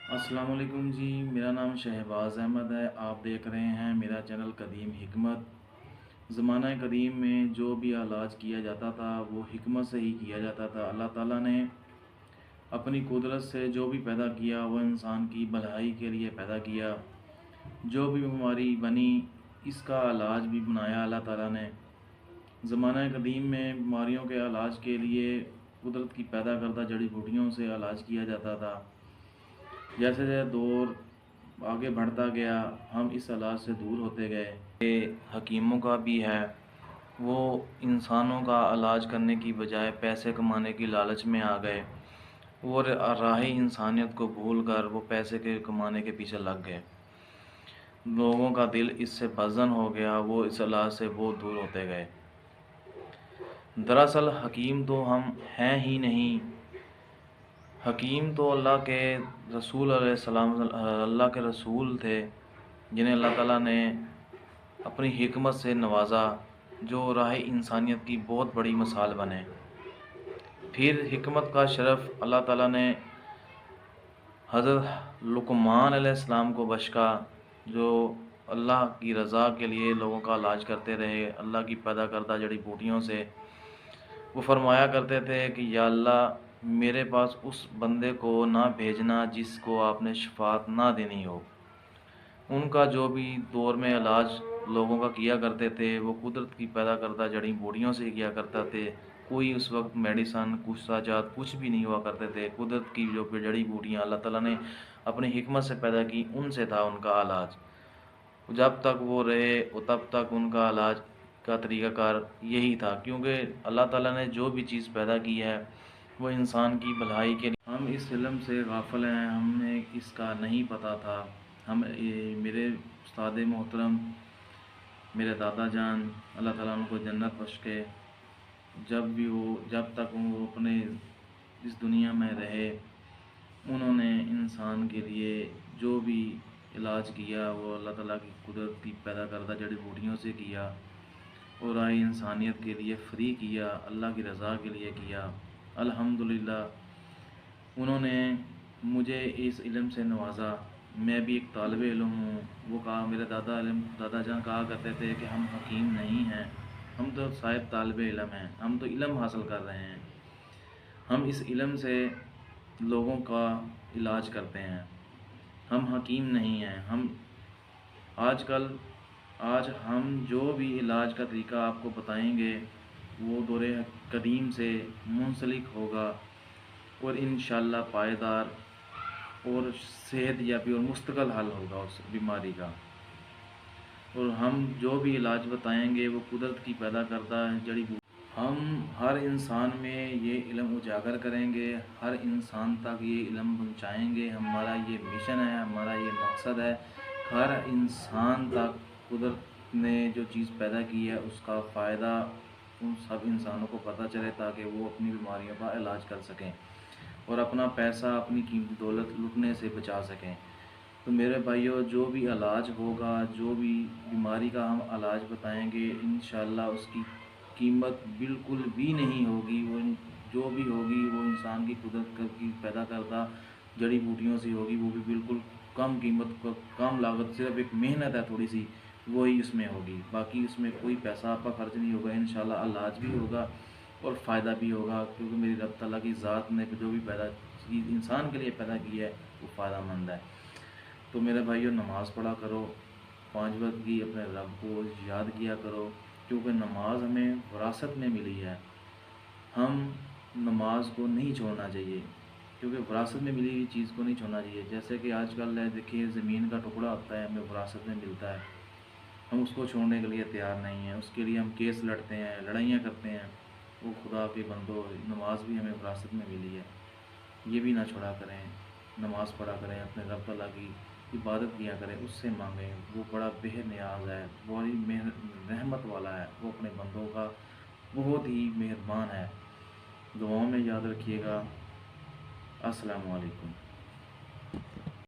السلام علیکم جی، میرا نام شہباز احمد ہے۔ آپ دیکھ رہے ہیں میرا چینل قدیم حکمت۔ زمانہ قدیم میں جو بھی علاج کیا جاتا تھا وہ حکمت سے ہی کیا جاتا تھا۔ اللہ تعالیٰ نے اپنی قدرت سے جو بھی پیدا کیا وہ انسان کی بھلائی کے لیے پیدا کیا۔ جو بھی بیماری بنی اس کا علاج بھی بنایا اللہ تعالیٰ نے۔ زمانہ قدیم میں بیماریوں کے علاج کے لیے قدرت کی پیدا کردہ جڑی بوٹیوں سے علاج کیا جاتا تھا۔ جیسے جیسے دور آگے بڑھتا گیا ہم اس علاج سے دور ہوتے گئے۔ یہ حکیموں کا بھی ہے، وہ انسانوں کا علاج کرنے کی بجائے پیسے کمانے کی لالچ میں آ گئے اور راہ انسانیت کو بھول کر وہ پیسے کے کمانے کے پیچھے لگ گئے۔ لوگوں کا دل اس سے بدظن ہو گیا، وہ اس علاج سے بہت دور ہوتے گئے۔ دراصل حکیم تو ہم ہیں ہی نہیں، حکیم تو اللہ کے رسول علیہ السلام اللہ کے رسول تھے جنہیں اللہ تعالیٰ نے اپنی حکمت سے نوازا، جو راہ انسانیت کی بہت بڑی مثال بنے۔ پھر حکمت کا شرف اللہ تعالیٰ نے حضرت لقمان علیہ السلام کو بخشا، جو اللہ کی رضا کے لیے لوگوں کا علاج کرتے رہے اللہ کی پیدا کردہ جڑی بوٹیوں سے۔ وہ فرمایا کرتے تھے کہ یا اللہ میرے پاس اس بندے کو نہ بھیجنا جس کو آپ نے شفاعت نہ دینی ہو۔ ان کا جو بھی دور میں علاج لوگوں کا کیا کرتے تھے وہ قدرت کی پیدا کردہ جڑی بوٹیوں سے کیا کرتا تھے۔ کوئی اس وقت میڈیسن کچھ جات کچھ بھی نہیں ہوا کرتے تھے۔ قدرت کی جو جڑی بوٹیاں اللہ تعالیٰ نے اپنی حکمت سے پیدا کی ان سے تھا ان کا علاج۔ جب تک وہ رہے تب تک ان کا علاج کا طریقہ کار یہی تھا، کیونکہ اللہ تعالیٰ نے جو بھی چیز پیدا کی ہے وہ انسان کی بھلائی کے لیے۔ ہم اس علم سے غافل ہیں، ہمیں اس کا نہیں پتہ تھا۔ میرے استاد محترم میرے دادا جان اللہ تعالیٰ ان کو جنت بخشے، جب تک وہ اپنے اس دنیا میں رہے انہوں نے انسان کے لیے جو بھی علاج کیا وہ اللہ تعالیٰ کی قدرت کی پیدا کردہ جڑی بوٹیوں سے کیا اور راہ انسانیت کے لیے فری کیا، اللہ کی رضا کے لیے کیا۔ الحمدللہ انہوں نے مجھے اس علم سے نوازا۔ میں بھی ایک طالب علم ہوں۔ وہ کہا میرے دادا جان کہا کرتے تھے کہ ہم حکیم نہیں ہیں، ہم تو صاحب طالب علم ہیں، ہم تو علم حاصل کر رہے ہیں، ہم اس علم سے لوگوں کا علاج کرتے ہیں، ہم حکیم نہیں ہیں۔ آج ہم جو بھی علاج کا طریقہ آپ کو بتائیں گے وہ دور قدیم سے منسلک ہوگا اور انشاءاللہ پائیدار اور صحت یابی اور مستقل حل ہوگا اس بیماری کا۔ اور ہم جو بھی علاج بتائیں گے وہ قدرت کی پیدا کردہ جڑی بوٹی۔ ہم ہر انسان میں یہ علم اجاگر کریں گے، ہر انسان تک یہ علم پہنچائیں گے۔ ہمارا یہ مشن ہے، ہمارا یہ مقصد ہے، ہر انسان تک قدرت نے جو چیز پیدا کی ہے اس کا فائدہ ان سب انسانوں کو پتہ چلے تاکہ وہ اپنی بیماریوں کا علاج کر سکیں اور اپنا پیسہ اپنی قیمتی دولت لٹنے سے بچا سکیں۔ تو میرے بھائیوں جو بھی علاج ہوگا، جو بھی بیماری کا ہم علاج بتائیں گے انشاءاللہ اس کی قیمت بالکل بھی نہیں ہوگی، وہ جو بھی ہوگی وہ انسان کی قدرت کی پیدا کردہ جڑی بوٹیوں سے ہوگی، وہ بھی بالکل کم قیمت کم لاگت، صرف ایک محنت ہے تھوڑی سی وہی اس میں ہوگی، باقی اس میں کوئی پیسہ آپ کا خرچ نہیں ہوگا۔ انشاءاللہ علاج بھی ہوگا اور فائدہ بھی ہوگا، کیونکہ میری رب تعالیٰ کی ذات نے جو بھی پیدا چیز انسان کے لیے پیدا کی ہے وہ فائدہ مند ہے۔ تو میرے بھائیوں نماز پڑھا کرو، 5 وقت کی اپنے رب کو یاد کیا کرو، کیونکہ نماز ہمیں وراثت میں ملی ہے۔ ہم نماز کو نہیں چھوڑنا چاہیے، کیونکہ وراثت میں ملی ہوئی چیز کو نہیں چھوڑنا چاہیے۔ جیسے کہ آج کل دیکھیے زمین کا ٹکڑا ہوتا ہے ہمیں وراثت میں ملتا ہے، ہم اس کو چھوڑنے کے لیے تیار نہیں ہیں، اس کے لیے ہم کیس لڑتے ہیں، لڑائیاں کرتے ہیں۔ وہ خدا کے بندو نماز بھی ہمیں وراثت میں ملی ہے، یہ بھی نہ چھوڑا کریں، نماز پڑھا کریں، اپنے رب تعالیٰ کی عبادت کیا کریں، اس سے مانگیں، وہ بڑا بے نیاز ہے، بڑی رحمت والا ہے، وہ اپنے بندوں کا بہت ہی مہربان ہے۔ دعاؤں میں یاد رکھیے گا۔ السلام علیکم۔